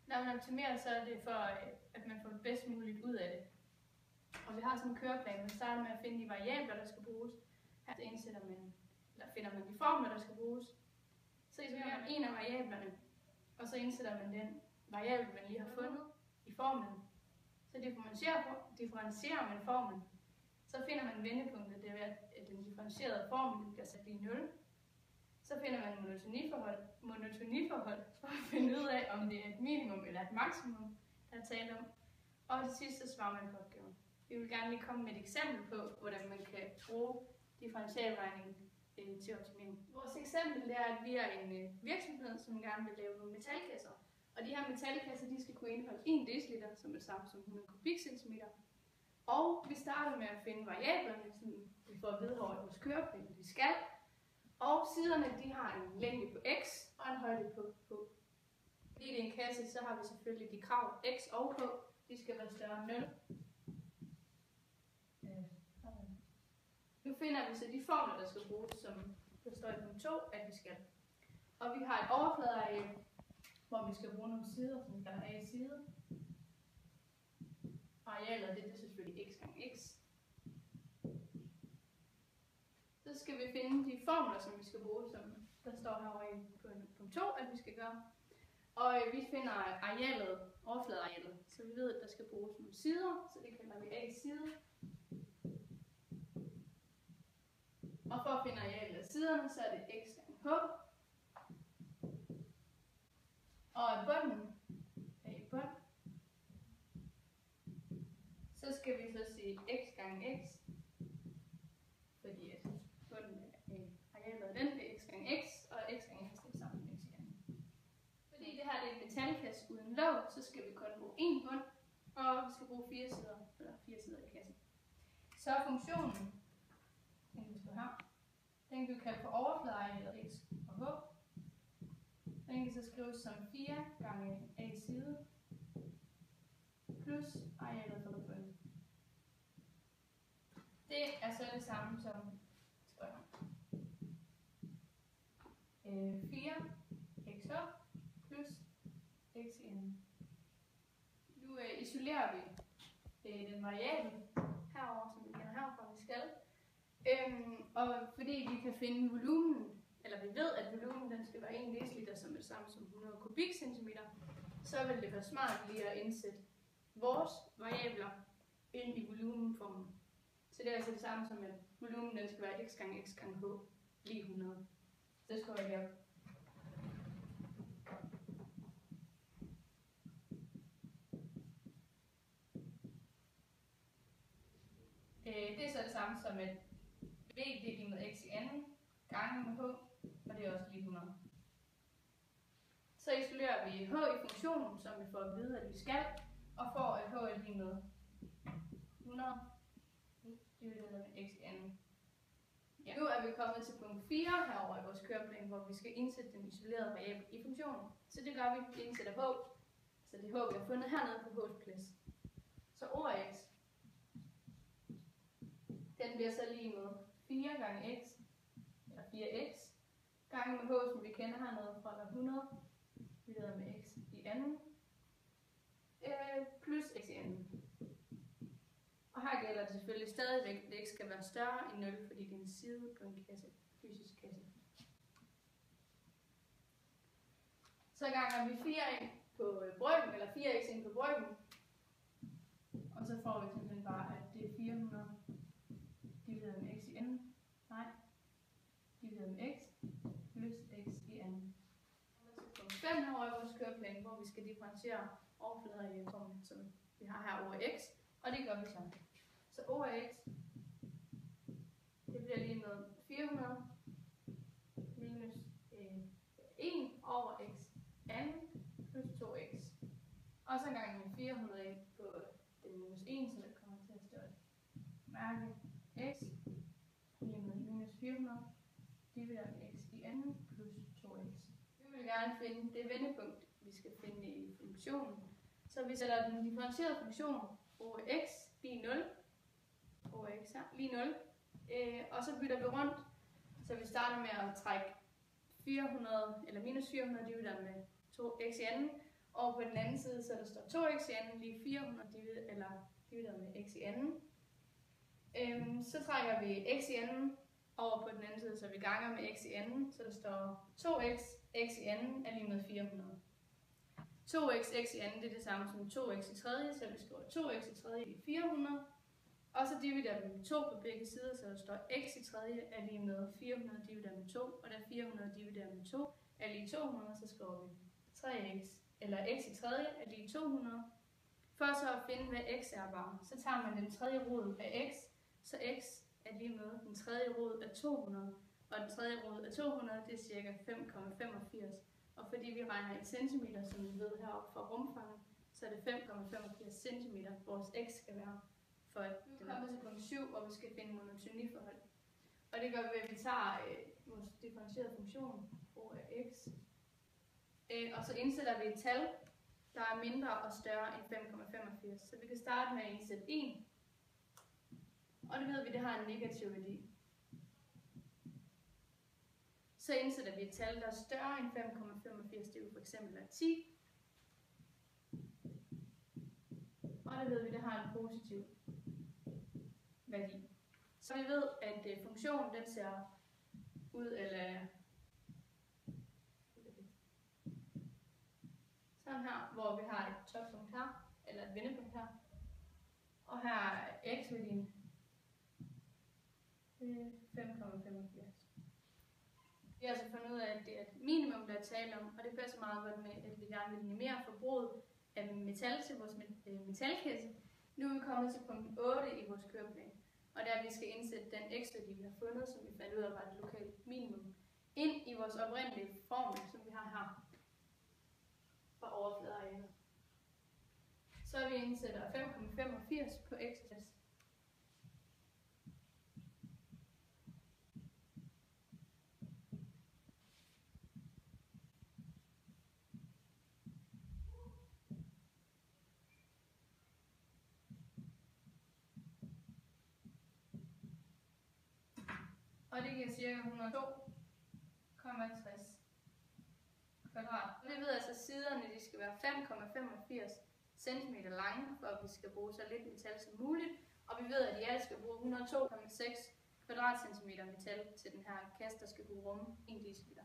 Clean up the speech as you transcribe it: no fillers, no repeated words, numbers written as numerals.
Når man optimerer, så er det for, at man får det bedst muligt ud af det. Og vi har sådan en køreplan, man starter med at finde de variabler, der skal bruges. Her finder man de formler, der skal bruges. Så isolerer man en af variablerne, og så indsætter man den variabel, man lige har fundet i formlen. Så differentierer man formlen. Så finder man vendepunktet, det er at den differentierede formel bliver sat lige 0. Så finder man monotoniforhold for at finde ud af, om det er et minimum eller et maksimum, der er tale om. Og til sidst så svarer man på opgaven. Vi vil gerne lige komme med et eksempel på, hvordan man kan bruge differentialregning til optimering. Vores eksempel er, at vi er en virksomhed, som gerne vil lave nogle metalkasser. Og de her metalkasser, de skal kunne indeholde 1 dl, som er samme som 100 kubikcentimeter. Og vi starter med at finde variablerne, som vi får at vide over vores køreplan, de skal. Og siderne, de har en længde på x og en højde på h. Fordi det er en kasse, så har vi selvfølgelig de krav x og h. De skal være større end 0. Nu finder vi så de formler, der skal bruges, som der står i punkt 2, at vi skal. Og vi har et overfladeareal, hvor vi skal bruge nogle sider, som vi kalder A-side. Arealet, det er selvfølgelig x gange x. Så skal vi finde de formler, som vi skal bruge, som der står herovre på punkt 2, at vi skal gøre. Og vi finder arealet, overfladearealet, så vi ved, at der skal bruges nogle sider, så det kalder vi A-side. Og for at finde arealet af siderne, så er det x gange h. Og bunden er i bund. Så skal vi så sige x gange x, fordi at bunden er arealet af den er x gange x, og x gange x er sammen med x gange. Fordi det her er en metalkasse uden låg, så skal vi kun bruge én bund, og vi skal bruge 4 sider i kassen. Så funktionen, den vi står her, den kan vi kalde for overfladearealet x og h. Den kan så skrives som 4 gange a side plus arealet for bunden. Det er så det samme som 4 xh plus x i enden. Nu isolerer vi den variabel herover, som vi kender herfra, vi skal. Og fordi vi kan finde volumen, eller vi ved, at volumen den skal være 1 dl, som er det samme som 100 kubikcentimeter, så vil det være smart lige at indsætte vores variabler ind i volumenformen. Så det er altså det samme som, at volumen den skal være x gange h lige 100. Det skal jeg gøre. Det er så det samme som, at v delt med x i anden gange med h, og det er også lige 100. Så isolerer vi h i funktionen, som vi får at vide, at vi skal, og får at h er lige med 100 divideret med x i anden. Ja. Nu er vi kommet til punkt 4 herovre i vores køreplan, hvor vi skal indsætte den isolerede variabel i funktionen. Så det gør vi. Vi indsætter h, så det h vi har fundet hernede på h's plads. Så x, den bliver så lige med 4 gange x, eller 4x, gange med h, som vi kender hernede fra, der 100, divideret med x i anden, plus x i anden. Og her gælder det selvfølgelig stadigvæk, at x skal være større end 0, fordi det er en side på en kasse, fysisk kasse. Så ganger vi 4 ind på bryggen, eller 4x ind på bryggen, og så får vi simpelthen bare, at det er 400 divideret med x i anden, divideret med x, plus x i anden. Og så punkt 5 herovre i vores køreplan, hvor vi skal differentiere overfladearealformen, som vi har her over x, og det gør vi så. Så x, det bliver lige med 400 minus 1 over x anden plus 2x. Og så gange med 400 ind på den minus 1, så det kommer til at stå et mærke x lige med minus 400 divideret med x i anden plus 2x. Vi vil gerne finde det vendepunkt, vi skal finde i funktionen. Så vi sætter den differentierede funktion over x lige 0, over x her, lige 0, og så bytter vi rundt, så vi starter med at trække 400, eller minus 400 divideret med 2x i anden, Og på den anden side, så der står 2x i anden lige 400 divideret med x i anden. Så trækker vi x i anden over på den anden side, så vi ganger med x i anden, så der står 2x, x i anden er lige med 400. 2x, x i anden, det er det samme som 2x i tredje, så vi skriver 2x i tredje er 400. Og så dividerer vi med 2 på begge sider, så der står x i tredje er lige med 400 divideret med 2, og da 400 divideret med 2 er lige 200, så skriver vi 3x, eller x i tredje er lige 200. For så at finde, hvad x er bare, så tager man den tredje rod af x, så x er lige med den tredje rod af 200, og den tredje rod af 200, det er cirka 5,85. Og fordi vi regner i centimeter, som vi ved heroppe fra rumfanget, så er det 5,85 centimeter, vores x skal være. For at vi kommer til punkt 7, hvor vi skal finde monotoniforhold. Og det gør vi ved, at vi tager vores differentierede funktion, brug af x, og så indsætter vi et tal, der er mindre og større end 5,85. Så vi kan starte med at indsætte 1, og det ved vi, det har en negativ værdi. Så indsætter vi et tal, der er større end 5,85, det vil for eksempel være 10. Og det ved vi, det har en positiv værdi. Så vi ved, at funktionen den ser ud af sådan her, hvor vi har et toppunkt her, eller et vendepunkt her. Og her er x-værdien 5,85. Vi har altså fundet ud af, at det er et minimum, der er tale om, og det passer meget godt med, at vi gerne vil minimere forbruget af metal til vores metalkasse. Nu er vi kommet til punkt 8 i vores køreplan, og der vi skal indsætte den x-værdi, vi har fundet, som vi fandt ud af var et lokalt minimum, ind i vores oprindelige formel, som vi har her for overfladearealet. Så vi indsætter 5,85 på x-plads. Og det giver ca. 102,60 kvadrat. Og det ved altså, at siderne de skal være 5,85 cm lange, for at vi skal bruge så lidt metal som muligt. Og vi ved, at i alt skal bruge 102,6 kvadratcentimeter metal til den her kasse, der skal kunne rumme 1 deciliter.